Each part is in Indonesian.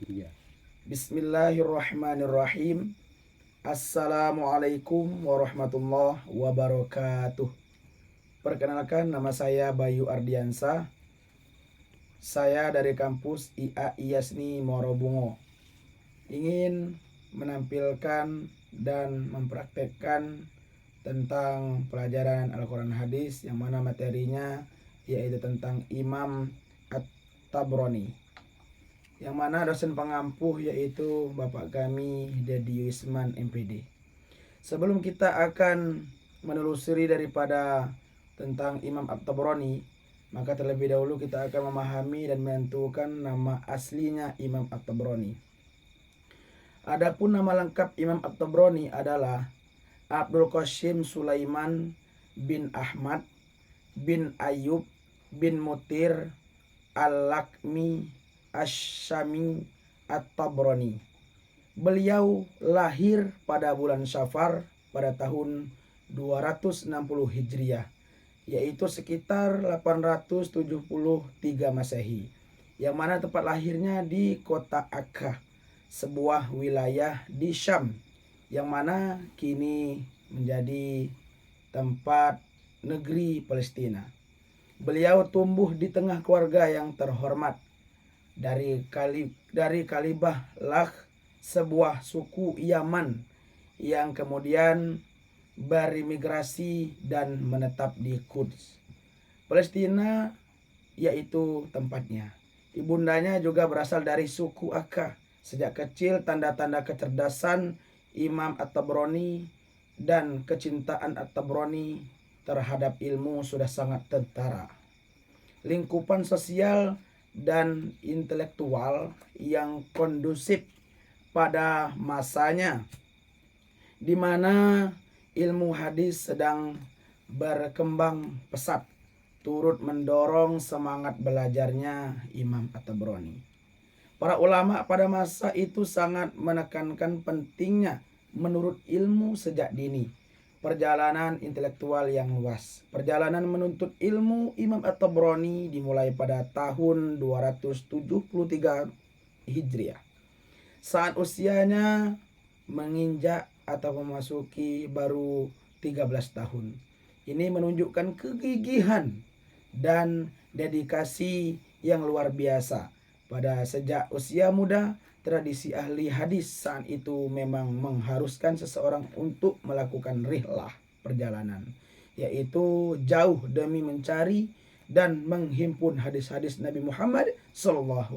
Iya. Bismillahirrahmanirrahim. Assalamualaikum warahmatullahi wabarakatuh. Perkenalkan, nama saya Bayu Ardiansa. Saya dari kampus IA IASNI Morobungo. Ingin menampilkan dan mempraktekkan tentang pelajaran Al-Quran Hadis, yang mana materinya yaitu tentang Imam At-Tabrani, yang mana dosen pengampuh yaitu Bapak kami Dedi Wisman MPD. Sebelum kita akan menelusuri daripada tentang Imam At-Tabrani, maka terlebih dahulu kita akan memahami dan menentukan nama aslinya Imam At-Tabrani. Adapun nama lengkap Imam At-Tabrani adalah Abdul Qasim Sulaiman bin Ahmad bin Ayub bin Mutir Al-Lakmi Asyami At-Tabrani. Beliau lahir pada bulan Syafar pada tahun 260 Hijriah, yaitu sekitar 873 Masehi, yang mana tempat lahirnya di kota Akka, sebuah wilayah di Syam, yang mana kini menjadi tempat negeri Palestina. Beliau tumbuh di tengah keluarga yang terhormat dari Kalibah Lah, sebuah suku Yaman yang kemudian berimigrasi dan menetap di Quds, Palestina, yaitu tempatnya. Ibundanya juga berasal dari suku Akka. Sejak kecil tanda-tanda kecerdasan Imam At-Tabrani dan kecintaan At-Tabrani terhadap ilmu sudah sangat tentara. Lingkupan sosial dan intelektual yang kondusif pada masanya, di mana ilmu hadis sedang berkembang pesat, turut mendorong semangat belajarnya Imam At-Tabrani. Para ulama pada masa itu sangat menekankan pentingnya menurut ilmu sejak dini. Perjalanan intelektual yang luas. Perjalanan menuntut ilmu Imam At-Tabrani dimulai pada tahun 273 Hijriah, saat usianya menginjak atau memasuki baru 13 tahun. Ini menunjukkan kegigihan dan dedikasi yang luar biasa. Pada sejak usia muda, tradisi ahli hadis saat itu memang mengharuskan seseorang untuk melakukan rihlah, perjalanan, yaitu jauh demi mencari dan menghimpun hadis-hadis Nabi Muhammad SAW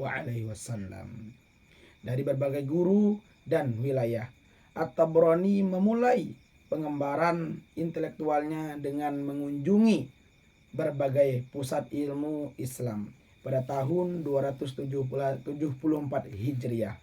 dari berbagai guru dan wilayah. At-Tabrani memulai pengembaraan intelektualnya dengan mengunjungi berbagai pusat ilmu Islam pada tahun 274 Hijriah,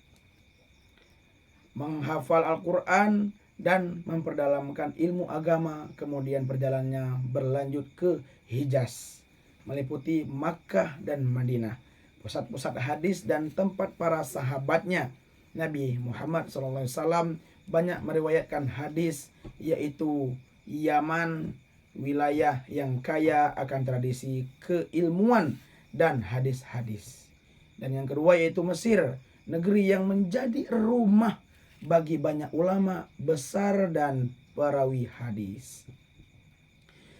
menghafal Al-Quran dan memperdalamkan ilmu agama. Kemudian perjalanannya berlanjut ke Hijaz, meliputi Makkah dan Madinah, pusat-pusat hadis dan tempat para sahabatnya Nabi Muhammad SAW banyak meriwayatkan hadis, yaitu Yaman, wilayah yang kaya akan tradisi keilmuan dan hadis-hadis. Dan yang kedua yaitu Mesir, negeri yang menjadi rumah bagi banyak ulama besar dan perawi hadis.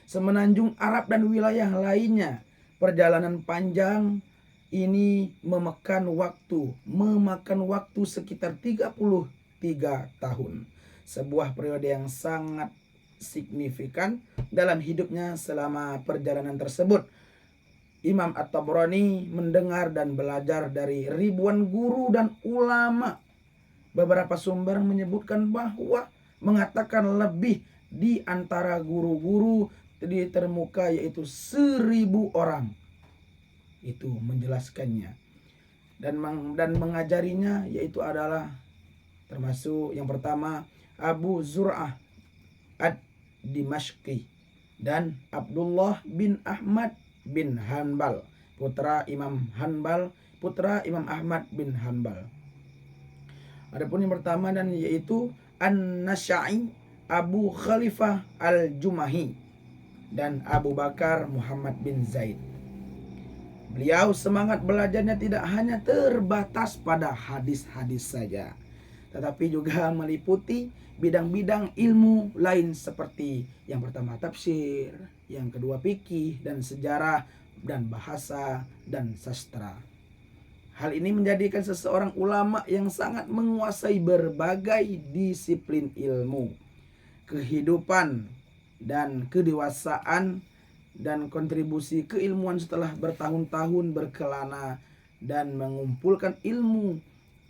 Semenanjung Arab dan wilayah lainnya, perjalanan panjang ini memakan waktu sekitar 33 tahun. Sebuah periode yang sangat signifikan dalam hidupnya. Selama perjalanan tersebut, Imam At-Tabrani mendengar dan belajar dari ribuan guru dan ulama. Beberapa sumber menyebutkan bahwa mengatakan lebih di antara guru-guru di termuka yaitu 1000 orang itu menjelaskannya dan mengajarinya, yaitu adalah termasuk yang pertama Abu Zur'ah Ad-Dimashqi dan Abdullah bin Ahmad bin Hanbal, putra Imam Hanbal, putra Imam Ahmad bin Hanbal. Adapun yang pertama dan yaitu An-Nasya'i Abu Khalifah Al-Jumahi dan Abu Bakar Muhammad bin Zaid. Beliau semangat belajarnya tidak hanya terbatas pada hadis-hadis saja, tetapi juga meliputi bidang-bidang ilmu lain seperti yang pertama tafsir, yang kedua fikih dan sejarah dan bahasa dan sastra. Hal ini menjadikan seseorang ulama yang sangat menguasai berbagai disiplin ilmu, kehidupan, dan kedewasaan dan kontribusi keilmuan setelah bertahun-tahun berkelana dan mengumpulkan ilmu.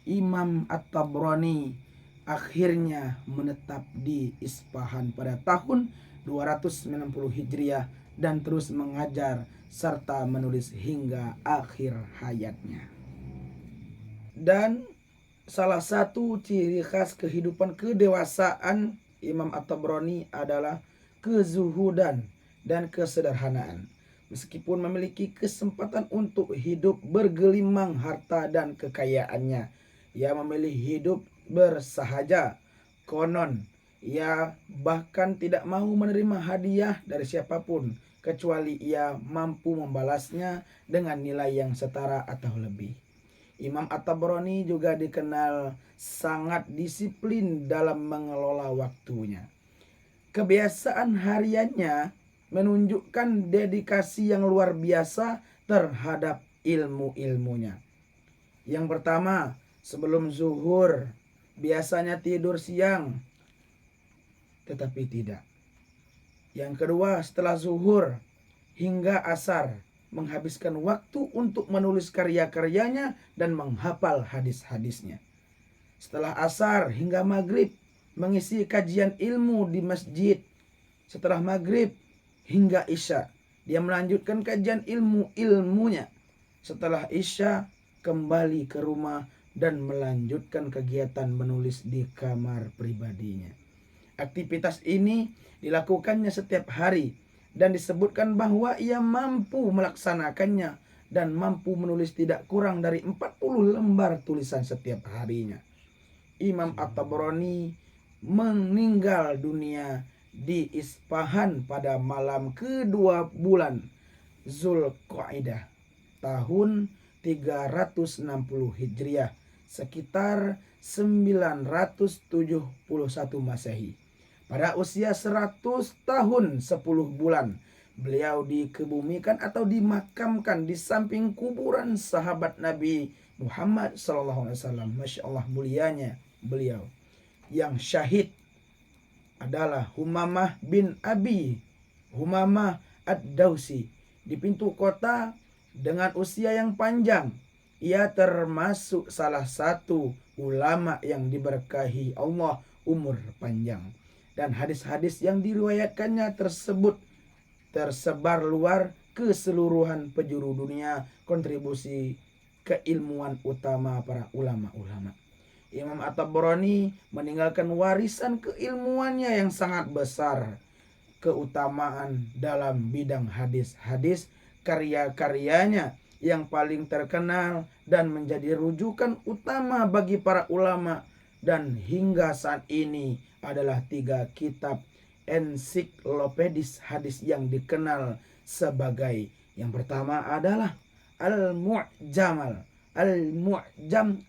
Imam At-Tabrani akhirnya menetap di Isfahan pada tahun 290 Hijriah dan terus mengajar serta menulis hingga akhir hayatnya. Dan salah satu ciri khas kehidupan kedewasaan Imam At-Tabrani adalah kezuhudan dan kesederhanaan. Meskipun memiliki kesempatan untuk hidup bergelimang harta dan kekayaannya, ia memilih hidup bersahaja. Konon, ia bahkan tidak mau menerima hadiah dari siapapun, kecuali ia mampu membalasnya dengan nilai yang setara atau lebih. Imam At-Tabrani juga dikenal sangat disiplin dalam mengelola waktunya. Kebiasaan hariannya menunjukkan dedikasi yang luar biasa terhadap ilmu-ilmunya. Yang pertama, sebelum zuhur biasanya tidur siang, tetapi tidak. Yang kedua, setelah zuhur hingga asar menghabiskan waktu untuk menulis karya-karyanya dan menghafal hadis-hadisnya. Setelah asar hingga maghrib mengisi kajian ilmu di masjid. Setelah maghrib hingga isya dia melanjutkan kajian ilmunya. Setelah isya kembali ke rumah dan melanjutkan kegiatan menulis di kamar pribadinya. Aktivitas ini dilakukannya setiap hari dan disebutkan bahwa ia mampu melaksanakannya dan mampu menulis tidak kurang dari 40 lembar tulisan setiap harinya. Imam At-Tabrani meninggal dunia di Isfahan pada malam kedua bulan Zulqa'dah tahun 360 Hijriah sekitar 971 Masehi. Pada usia 100 tahun 10 bulan beliau dikebumikan atau dimakamkan di samping kuburan sahabat Nabi Muhammad SAW. Masya Allah mulianya beliau. Yang syahid adalah Humamah bin Abi Humamah Ad-Dausi di pintu kota dengan usia yang panjang. Ia termasuk salah satu ulama yang diberkahi Allah umur panjang. Dan hadis-hadis yang diriwayatkannya tersebut tersebar luar ke seluruhan penjuru dunia, kontribusi keilmuan utama para ulama-ulama. Imam At-Tabrani meninggalkan warisan keilmuannya yang sangat besar. Keutamaan dalam bidang hadis-hadis, karya-karyanya yang paling terkenal dan menjadi rujukan utama bagi para ulama dan hingga saat ini adalah 3 kitab ensiklopedis hadis yang dikenal sebagai, yang pertama adalah Al-Mu'jam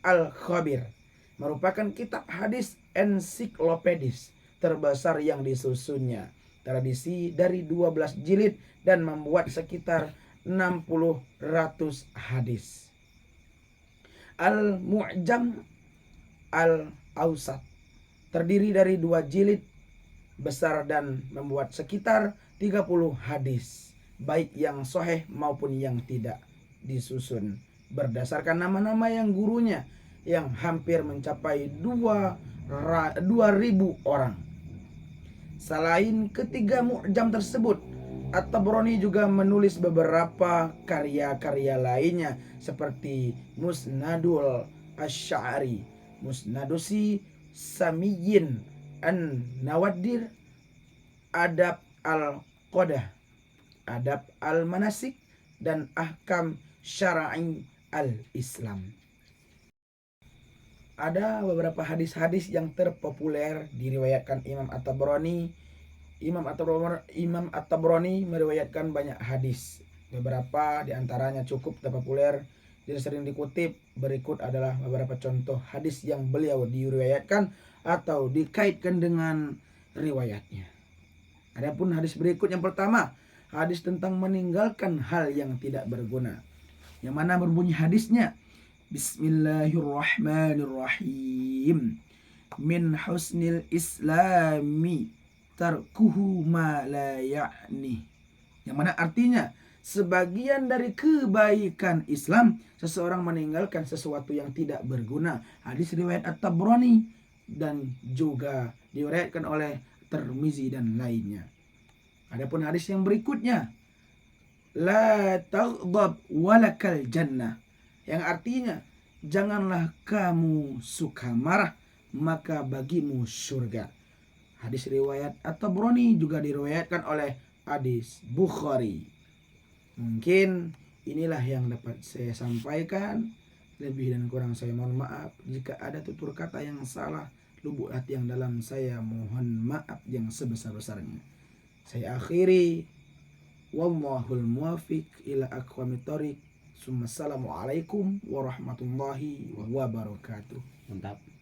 Al-Khabir, merupakan kitab hadis ensiklopedis terbesar yang disusunnya, tradisi dari 12 jilid dan membuat sekitar 60 hadis. Al-Mu'jam Al-Awsat terdiri dari 2 jilid besar dan memuat sekitar 30 hadis, baik yang sahih maupun yang tidak, disusun berdasarkan nama-nama yang gurunya yang hampir mencapai 2.000 orang. Selain ketiga mu'jam tersebut, At-Tabrani juga menulis beberapa karya-karya lainnya seperti Musnadul Asy'ari, Musnadusi Samiyyin An-Nawadir, Adab Al-Qadah, Adab Al-Manasik, dan Ahkam Syara'i Al-Islam. Ada beberapa hadis-hadis yang terpopuler diriwayatkan Imam At-Tabrani. Imam At-Tabrani meriwayatkan banyak hadis. Beberapa di antaranya cukup populer dan sering dikutip. Berikut adalah beberapa contoh hadis yang beliau diriwayatkan atau dikaitkan dengan riwayatnya. Adapun hadis berikut yang pertama, hadis tentang meninggalkan hal yang tidak berguna. Yang mana berbunyi hadisnya, Bismillahirrahmanirrahim. Min husnil islami tarkuhu ma la ya'ni. Yang mana artinya, sebagian dari kebaikan Islam seseorang meninggalkan sesuatu yang tidak berguna. Hadis riwayat At-Tabrani dan juga diriwayatkan oleh Tirmizi dan lainnya. Adapun hadis yang berikutnya, la taghdab walakal jannah, yang artinya janganlah kamu suka marah maka bagimu surga. Hadis riwayat At-Tabrani juga diriwayatkan oleh hadis Bukhari. Mungkin inilah yang dapat saya sampaikan. Lebih dan kurang saya mohon maaf. Jika ada tutur kata yang salah, lubuk hati yang dalam saya mohon maaf yang sebesar-besarnya. Saya akhiri. Wallahul muwafiq ila aqwamit thoriq. Assalamualaikum warahmatullahi wabarakatuh. Mantap.